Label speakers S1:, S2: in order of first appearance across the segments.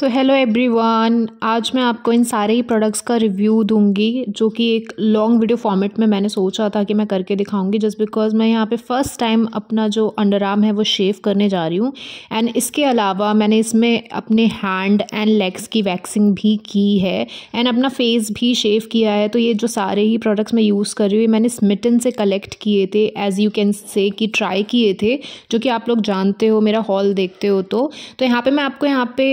S1: So hello everyone, आज मैं आपको इन सारे ही प्रोडक्ट्स का रिव्यू दूंगी जो कि एक लॉन्ग वीडियो फॉर्मेट में मैंने सोचा था कि मैं करके दिखाऊंगी जस्ट बिकॉज मैं यहाँ पे फर्स्ट टाइम अपना जो अंडर आर्म है वो शेव करने जा रही हूँ। एंड इसके अलावा मैंने इसमें अपने हैंड एंड लेग्स की वैक्सिंग भी की है एंड अपना फेस भी शेव किया है। तो ये जो सारे ही प्रोडक्ट्स मैं यूज़ कर रही हूँ मैंने स्मिटन से कलेक्ट किए थे, एज यू कैन से कि ट्राई किए थे, जो कि आप लोग जानते हो, मेरा हॉल देखते हो। तो यहाँ पे मैं आपको यहाँ पे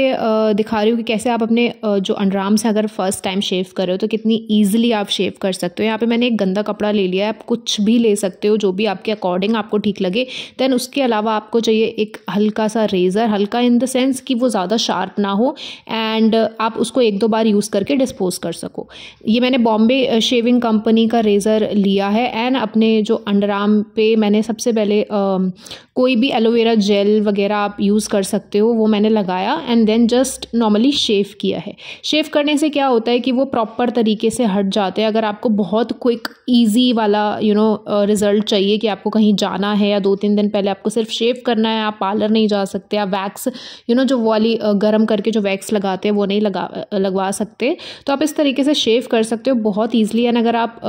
S1: दिखा रही हूँ कि कैसे आप अपने जो अंडर आर्म्स हैं अगर फर्स्ट टाइम शेव कर रहे हो तो कितनी ईजिली आप शेव कर सकते हो। यहाँ पे मैंने एक गंदा कपड़ा ले लिया है, आप कुछ भी ले सकते हो जो भी आपके अकॉर्डिंग आपको ठीक लगे। देन उसके अलावा आपको चाहिए एक हल्का सा रेज़र, हल्का इन द सेंस कि वो ज़्यादा शार्प ना हो एंड आप उसको एक दो बार यूज़ करके डिस्पोज कर सको। ये मैंने बॉम्बे शेविंग कंपनी का रेज़र लिया है एंड अपने जो अंडर आर्म पे मैंने सबसे पहले कोई भी एलोवेरा जेल वगैरह आप यूज़ कर सकते हो, वो मैंने लगाया एंड देन जस्ट नॉर्मली शेव किया है। शेव करने से क्या होता है कि वो प्रॉपर तरीके से हट जाते हैं। अगर आपको बहुत क्विक ईजी वाला रिजल्ट चाहिए कि आपको कहीं जाना है या 2-3 दिन पहले आपको सिर्फ शेव करना है, आप पार्लर नहीं जा सकते, आप वैक्स जो वो वाली गर्म करके जो वैक्स लगाते हैं वो नहीं लगवा सकते, तो आप इस तरीके से शेव कर सकते हो बहुत ईजिली। एंड अगर आप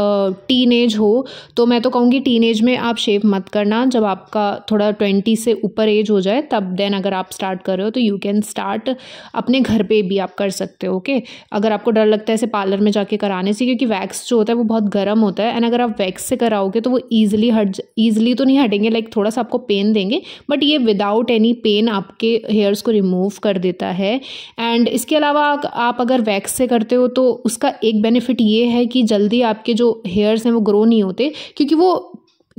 S1: टीनेज हो तो मैं तो कहूँगी टीनेज में आप शेव मत करना, जब आपका थोड़ा 20 से ऊपर एज हो जाए तब देन अगर आप स्टार्ट कर रहे हो तो यू कैन स्टार्ट अपने घर पे भी आप कर सकते हो। ओके, अगर आपको डर लगता है ऐसे पार्लर में जाके कराने से, क्योंकि वैक्स जो होता है वो बहुत गर्म होता है एंड अगर आप वैक्स से कराओगे तो वो ईजिली तो नहीं हटेंगे, लाइक थोड़ा सा आपको पेन देंगे, बट ये विदाउट एनी पेन आपके हेयर्स को रिमूव कर देता है। एंड इसके अलावा आप अगर वैक्स से करते हो तो उसका एक बेनिफिट ये है कि जल्दी आपके जो हेयर्स हैं वो ग्रो नहीं होते, क्योंकि वो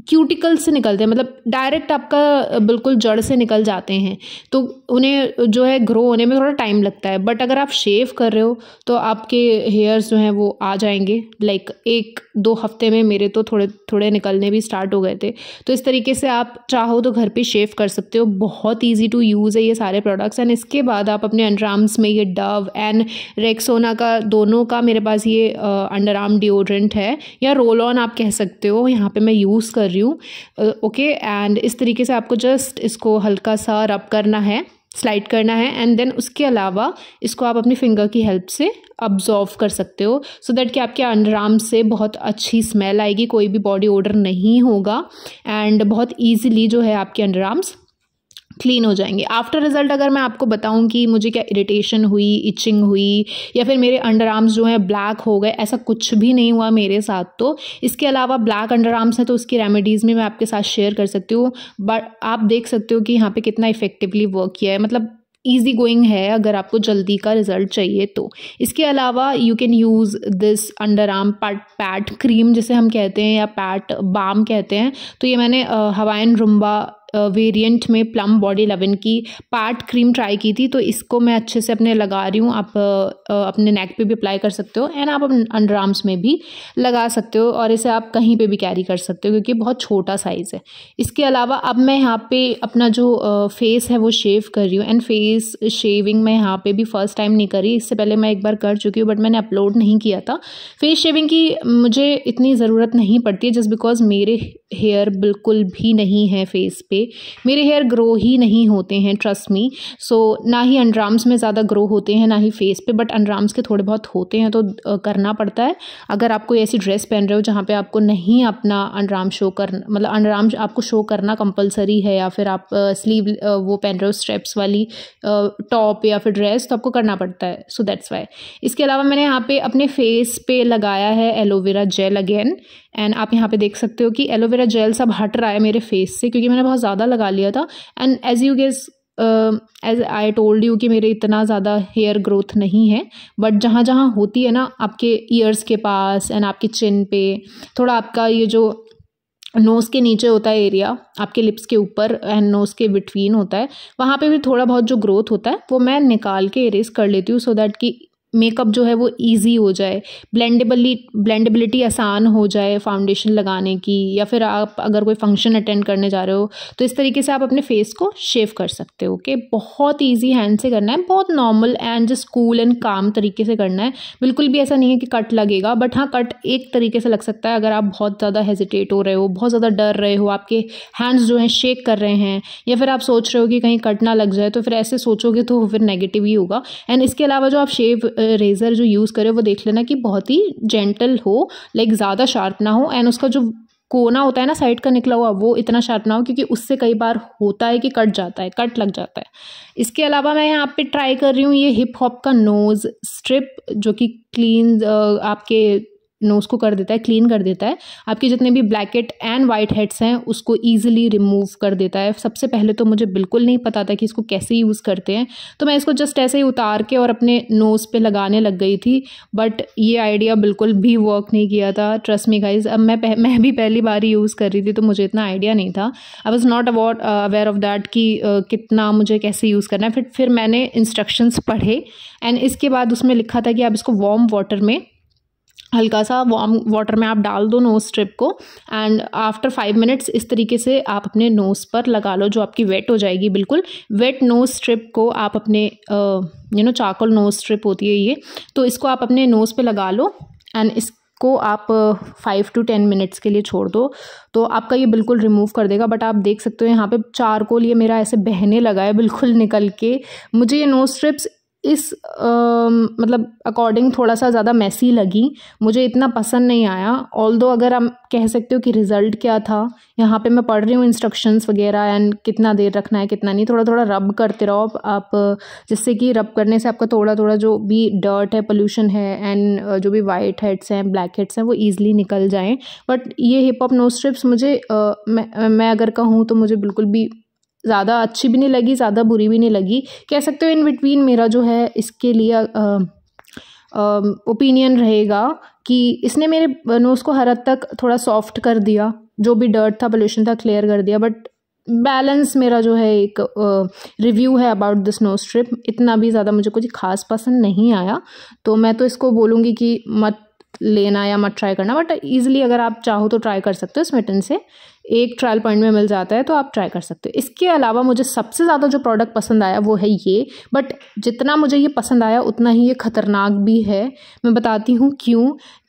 S1: क्यूटिकल से निकलते हैं, मतलब डायरेक्ट आपका बिल्कुल जड़ से निकल जाते हैं, तो उन्हें जो है ग्रो होने में थोड़ा टाइम लगता है। बट अगर आप शेव कर रहे हो तो आपके हेयर्स जो हैं वो आ जाएंगे, लाइक 1-2 हफ्ते में मेरे तो थोड़े थोड़े निकलने भी स्टार्ट हो गए थे। तो इस तरीके से आप चाहो तो घर पे शेव कर सकते हो, बहुत ईजी टू यूज़ है ये सारे प्रोडक्ट्स। एंड इसके बाद आप अपने अंडर आर्म्स में ये डव एंड रेक्सोना का दोनों का मेरे पास ये अंडर आर्म डिओड्रेंट है या रोल ऑन आप कह सकते हो, यहाँ पे मैं यूज़ कर रही हूँ। ओके, एंड इस तरीके से आपको जस्ट इसको हल्का सा रब करना है, स्लाइड करना है एंड देन उसके अलावा इसको आप अपनी फिंगर की हेल्प से अब्जॉर्व कर सकते हो, सो दैट कि आपके अंडर आर्म से बहुत अच्छी स्मेल आएगी, कोई भी बॉडी ओडर नहीं होगा एंड बहुत ईजिली जो है आपके अंडर आर्म्स क्लीन हो जाएंगे। आफ्टर रिजल्ट अगर मैं आपको बताऊं कि मुझे क्या इरिटेशन हुई, इचिंग हुई या फिर मेरे अंडर आर्म्स जो हैं ब्लैक हो गए, ऐसा कुछ भी नहीं हुआ मेरे साथ। तो इसके अलावा ब्लैक अंडर आर्म्स हैं तो उसकी रेमेडीज़ में मैं आपके साथ शेयर कर सकती हूँ, बट आप देख सकते हो कि यहाँ पे कितना इफेक्टिवली वर्क किया है, मतलब ईजी गोइंग है अगर आपको जल्दी का रिजल्ट चाहिए तो। इसके अलावा you can use this under arm PAT cream जिसे हम कहते हैं या पैट बाम कहते हैं। तो ये मैंने हवाइन रुम्बा वेरिएंट में प्लम बॉडी 11 की पैट क्रीम ट्राई की थी, तो इसको मैं अच्छे से अपने लगा रही हूँ। आप अपने नेक पे भी अप्लाई कर सकते हो एंड आप अंडर आर्म्स में भी लगा सकते हो और इसे आप कहीं पे भी कैरी कर सकते हो क्योंकि बहुत छोटा साइज़ है। इसके अलावा अब मैं यहाँ पे अपना जो फेस है वो शेव कर रही हूँ एंड फेस शेविंग मैं यहाँ पे भी फर्स्ट टाइम नहीं करी, इससे पहले मैं एक बार कर चुकी हूँ बट मैंने अपलोड नहीं किया था। फेस शेविंग की मुझे इतनी ज़रूरत नहीं पड़ती है जस्ट बिकॉज मेरे हेयर बिल्कुल भी नहीं है फेस पे, मेरे हेयर ग्रो ही नहीं होते हैं, ट्रस्ट मी। सो ना ही अंडर आर्म्स में ज़्यादा ग्रो होते हैं ना ही फेस पे, बट अंडर आर्म्स के थोड़े बहुत होते हैं तो करना पड़ता है। अगर आप कोई ऐसी ड्रेस पहन रहे हो जहाँ पे आपको नहीं अपना अंडर आर्म शो करना, मतलब अंडर आर्म आपको शो करना कंपलसरी है, या फिर आप स्लीव वो पहन रहे हो स्ट्रेप्स वाली टॉप या फिर ड्रेस, तो आपको करना पड़ता है, सो दैट्स वाई। इसके अलावा मैंने यहाँ पे अपने फेस पे लगाया है एलोवेरा जेल अगेन, एंड आप यहाँ पे देख सकते हो कि एलोवेरा जेल सब हट रहा है मेरे फेस से क्योंकि मैंने बहुत ज़्यादा लगा लिया था। And as you guess as I told you कि मेरे इतना ज़्यादा हेयर ग्रोथ नहीं है, बट जहाँ जहाँ होती है ना आपके ईयर्स के पास एंड आपके चिन पे, थोड़ा आपका ये जो नोज़ के नीचे होता है एरिया, आपके लिप्स के ऊपर एंड नोज़ के बिटवीन होता है, वहाँ पे भी थोड़ा बहुत जो ग्रोथ होता है वो मैं निकाल के इरेज कर लेती हूँ, सो दैट कि मेकअप जो है वो इजी हो जाए, ब्लेंडेबिलिटी आसान हो जाए फाउंडेशन लगाने की, या फिर आप अगर कोई फंक्शन अटेंड करने जा रहे हो तो इस तरीके से आप अपने फेस को शेव कर सकते हो। ओके, बहुत ईजी हैंड से करना है, बहुत normal and just cool and काम तरीके से करना है। बिल्कुल भी ऐसा नहीं है कि कट लगेगा, बट हाँ कट एक तरीके से लग सकता है अगर आप बहुत ज़्यादा हेजिटेट हो रहे हो, बहुत ज़्यादा डर रहे हो, आपके हैंड्स जो हैं शेक कर रहे हैं, या फिर आप सोच रहे हो कि कहीं कट ना लग जाए, तो फिर ऐसे सोचोगे तो फिर नेगेटिव ही होगा। एंड इसके अलावा जो आप शेव रेज़र जो यूज़ करें वो देख लेना कि बहुत ही जेंटल हो, लाइक ज़्यादा शार्प ना हो, एंड उसका जो कोना होता है ना साइड का निकला हुआ वो इतना शार्प ना हो, क्योंकि उससे कई बार होता है कि कट जाता है, कट लग जाता है। इसके अलावा मैं यहाँ पे ट्राई कर रही हूँ ये हिप हॉप का नोज़ स्ट्रिप, जो कि क्लीन आपके नोज़ को कर देता है, क्लीन कर देता है, आपके जितने भी ब्लैकेट एंड वाइट हेड्स हैं उसको ईजिली रिमूव कर देता है। सबसे पहले तो मुझे बिल्कुल नहीं पता था कि इसको कैसे यूज़ करते हैं, तो मैं इसको जस्ट ऐसे ही उतार के और अपने नोज़ पे लगाने लग गई थी, बट ये आइडिया बिल्कुल भी वर्क नहीं किया था। ट्रस्ट मी गाइज, अब मैं भी पहली बार ही यूज़ कर रही थी, तो मुझे इतना आइडिया नहीं था। I was not aware of that कि कितना मुझे कैसे यूज़ करना है। फिर मैंने इंस्ट्रक्शंस पढ़े, एंड इसके बाद उसमें लिखा था कि आप इसको वार्म वाटर में, हल्का सा वार्म वाटर में आप डाल दो नोज स्ट्रिप को, एंड आफ्टर 5 मिनट्स इस तरीके से आप अपने नोज़ पर लगा लो, जो आपकी वेट हो जाएगी। बिल्कुल वेट नोज स्ट्रिप को आप अपने चारकोल नोज स्ट्रिप होती है ये, तो इसको आप अपने नोज़ पे लगा लो, एंड इसको आप 5 to 10 मिनट्स के लिए छोड़ दो, तो आपका ये बिल्कुल रिमूव कर देगा। बट आप देख सकते हो यहाँ पे चारकोल ये मेरा ऐसे बहने लगा है बिल्कुल निकल के। मुझे ये नोज स्ट्रिप्स इस मतलब अकॉर्डिंग थोड़ा सा ज़्यादा मैसी लगी, मुझे इतना पसंद नहीं आया। ऑल्दो अगर आप कह सकते हो कि रिज़ल्ट क्या था, यहाँ पे मैं पढ़ रही हूँ इंस्ट्रक्शंस वगैरह, एंड कितना देर रखना है कितना नहीं, थोड़ा थोड़ा रब करते रहो आप, जिससे कि रब करने से आपका थोड़ा थोड़ा जो भी डर्ट है, पोल्यूशन है, एंड जो भी वाइट हेड्स हैं, ब्लैक हेड्स हैं, वो ईजिली निकल जाएँ। बट ये हिप हॉप नोज स्ट्रिप्स मुझे मैं अगर कहूँ तो मुझे बिल्कुल भी ज़्यादा अच्छी भी नहीं लगी, ज़्यादा बुरी भी नहीं लगी। कह सकते हो इन बिटवीन मेरा जो है इसके लिए ओपिनियन रहेगा कि इसने मेरे नोज़ को हर हद तक थोड़ा सॉफ्ट कर दिया, जो भी डर्ट था, पोल्यूशन था, क्लियर कर दिया। बट बैलेंस मेरा जो है एक रिव्यू है अबाउट दिस नोज स्ट्रिप, इतना भी ज़्यादा मुझे कुछ खास पसंद नहीं आया, तो मैं तो इसको बोलूँगी कि मत लेना या मत ट्राई करना। बट ईजिली अगर आप चाहो तो ट्राई कर सकते हो, स्मिटन से एक ट्रायल पॉइंट में मिल जाता है, तो आप ट्राई कर सकते हो। इसके अलावा मुझे सबसे ज़्यादा जो प्रोडक्ट पसंद आया वो है ये, बट जितना मुझे ये पसंद आया उतना ही ये ख़तरनाक भी है। मैं बताती हूँ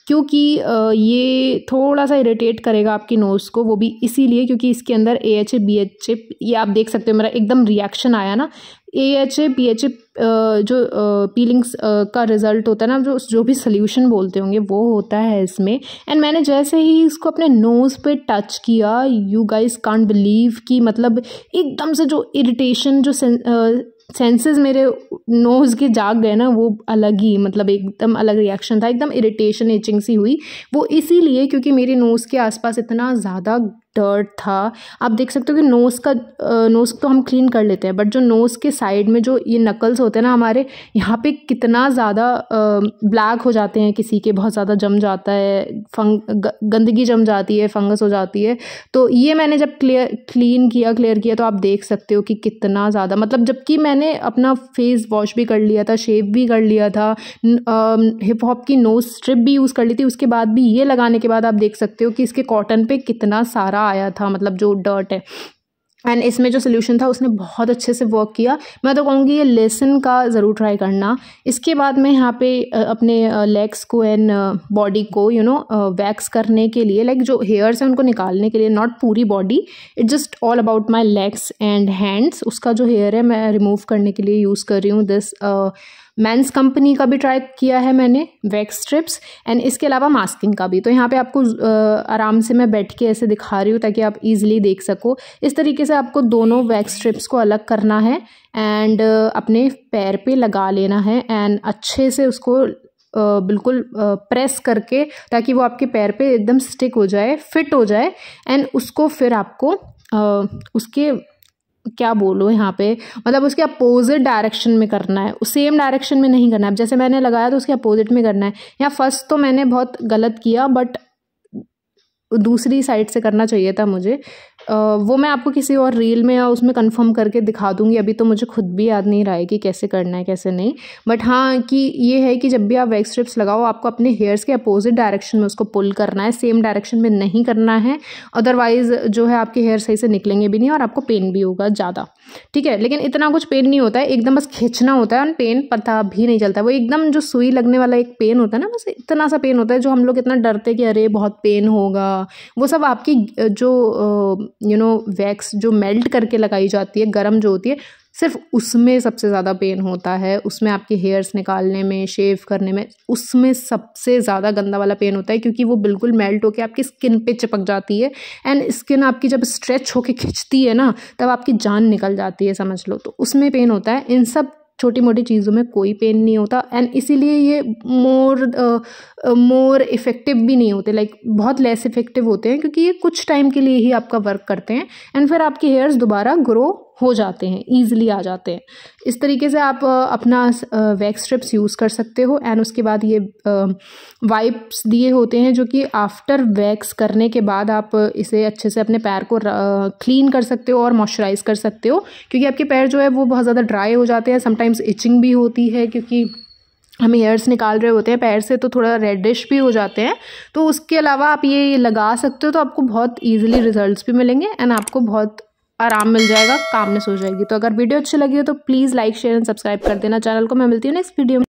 S1: क्योंकि ये थोड़ा सा इरिटेट करेगा आपकी नोज़ को, वो भी इसीलिए क्योंकि इसके अंदर AHA BHA, ये आप देख सकते हो मेरा एकदम रिएक्शन आया ना। AHA BHA जो पीलिंग्स का रिज़ल्ट होता है ना, जो भी सोल्यूशन बोलते होंगे वो होता है इसमें। एंड मैंने जैसे ही इसको अपने नोज़ पे टच किया, यू गाइस कांट बिलीव कि मतलब एकदम से जो इरिटेशन, जो सेंसेस मेरे नोज़ के जाग गए ना, वो अलग ही, मतलब एकदम अलग रिएक्शन था, एकदम इरिटेशन, इचिंग सी हुई। वो इसीलिए क्योंकि मेरे नोज़ के आसपास इतना ज़्यादा डर्ट था। आप देख सकते हो कि नोज़ तो हम क्लीन कर लेते हैं, बट जो नोज़ के साइड में जो ये नकल्स होते हैं ना हमारे, यहाँ पे कितना ज़्यादा ब्लैक हो जाते हैं, किसी के बहुत ज़्यादा जम जाता है, गंदगी जम जाती है, फंगस हो जाती है। तो ये मैंने जब क्लियर किया तो आप देख सकते हो कि कितना ज़्यादा, मतलब जबकि मैंने अपना फेस वॉश भी कर लिया था, शेव भी कर लिया था, हिप हॉप की नोज़ स्ट्रिप भी यूज़ कर ली थी, उसके बाद भी ये लगाने के बाद आप देख सकते हो कि इसके कॉटन पे कितना सारा आया था, मतलब जो डर्ट है। एंड इसमें जो सोल्यूशन था उसने बहुत अच्छे से वर्क किया। मैं तो कहूँगी ये लेसन का ज़रूर ट्राई करना। इसके बाद मैं यहाँ पे अपने लेग्स को एंड बॉडी को वैक्स करने के लिए, लाइक जो हेयर्स हैं उनको निकालने के लिए, नॉट पूरी body, it just all about my legs and hands, उसका जो हेयर है मैं रिमूव करने के लिए यूज़ कर रही हूँ दिस मेंस कंपनी का भी ट्राई किया है मैंने, वैक्स स्ट्रिप्स, एंड इसके अलावा मास्किंग का भी। तो यहाँ पे आपको आराम से मैं बैठ के ऐसे दिखा रही हूँ ताकि आप इजीली देख सको। इस तरीके से आपको दोनों वैक्स स्ट्रिप्स को अलग करना है एंड अपने पैर पे लगा लेना है, एंड अच्छे से उसको बिल्कुल प्रेस करके, ताकि वो आपके पैर पे एकदम स्टिक हो जाए, फिट हो जाए। एंड उसको फिर आपको उसके क्या बोलो यहाँ पे, मतलब उसके अपोजिट डायरेक्शन में करना है, सेम डायरेक्शन में नहीं करना है। जैसे मैंने लगाया तो उसके अपोजिट में करना है। यहाँ फर्स्ट तो मैंने बहुत गलत किया, बट दूसरी साइड से करना चाहिए था मुझे, वो मैं आपको किसी और रील में या उसमें कंफर्म करके दिखा दूंगी। अभी तो मुझे खुद भी याद नहीं रहा है कि कैसे करना है कैसे नहीं। बट हाँ कि ये है कि जब भी आप वैक्स स्ट्रिप्स लगाओ आपको अपने हेयर्स के अपोजिट डायरेक्शन में उसको पुल करना है, सेम डायरेक्शन में नहीं करना है। अदरवाइज जो है आपके हेयर सही से निकलेंगे भी नहीं और आपको पेन भी होगा ज़्यादा, ठीक है। लेकिन इतना कुछ पेन नहीं होता है, एकदम बस खींचना होता है और पेन पता भी नहीं चलता। वो एकदम जो सुई लगने वाला एक पेन होता है ना, बस इतना सा पेन होता है जो हम लोग इतना डरते हैं कि अरे बहुत पेन होगा। वो सब आपकी जो वैक्स जो मेल्ट करके लगाई जाती है, गर्म जो होती है, सिर्फ उसमें सबसे ज़्यादा पेन होता है। उसमें आपके हेयर्स निकालने में, शेव करने में, उसमें सबसे ज़्यादा गंदा वाला पेन होता है, क्योंकि वो बिल्कुल मेल्ट होकर आपकी स्किन पे चिपक जाती है। एंड स्किन आपकी जब स्ट्रेच होके खिंचती है ना, तब आपकी जान निकल जाती है, समझ लो। तो उसमें पेन होता है। इन सब छोटी मोटी चीज़ों में कोई पेन नहीं होता। एंड इसीलिए ये मोर इफ़ेक्टिव भी नहीं होते, लाइक बहुत लेस इफ़ेक्टिव होते हैं, क्योंकि ये कुछ टाइम के लिए ही आपका वर्क करते हैं एंड फिर आपके हेयर्स दोबारा ग्रो हो जाते हैं, ईजिली आ जाते हैं। इस तरीके से आप अपना वैक्स स्ट्रिप्स यूज़ कर सकते हो। एंड उसके बाद ये वाइप्स दिए होते हैं जो कि आफ्टर वैक्स करने के बाद आप इसे अच्छे से अपने पैर को क्लीन कर सकते हो और मॉइस्चराइज कर सकते हो, क्योंकि आपके पैर जो है वो बहुत ज़्यादा ड्राई हो जाते हैं। समटाइम्स इचिंग भी होती है, क्योंकि हम हेयर्स निकाल रहे होते हैं पैर से, तो थोड़ा रेडिश भी हो जाते हैं। तो उसके अलावा आप ये लगा सकते हो, तो आपको बहुत ईजिली रिजल्ट्स भी मिलेंगे एंड आपको बहुत आराम मिल जाएगा, कामनेस हो जाएगी। तो अगर वीडियो अच्छी लगी हो तो please like share and subscribe कर देना चैनल को। मैं मिलती हूँ नेक्स्ट वीडियो में।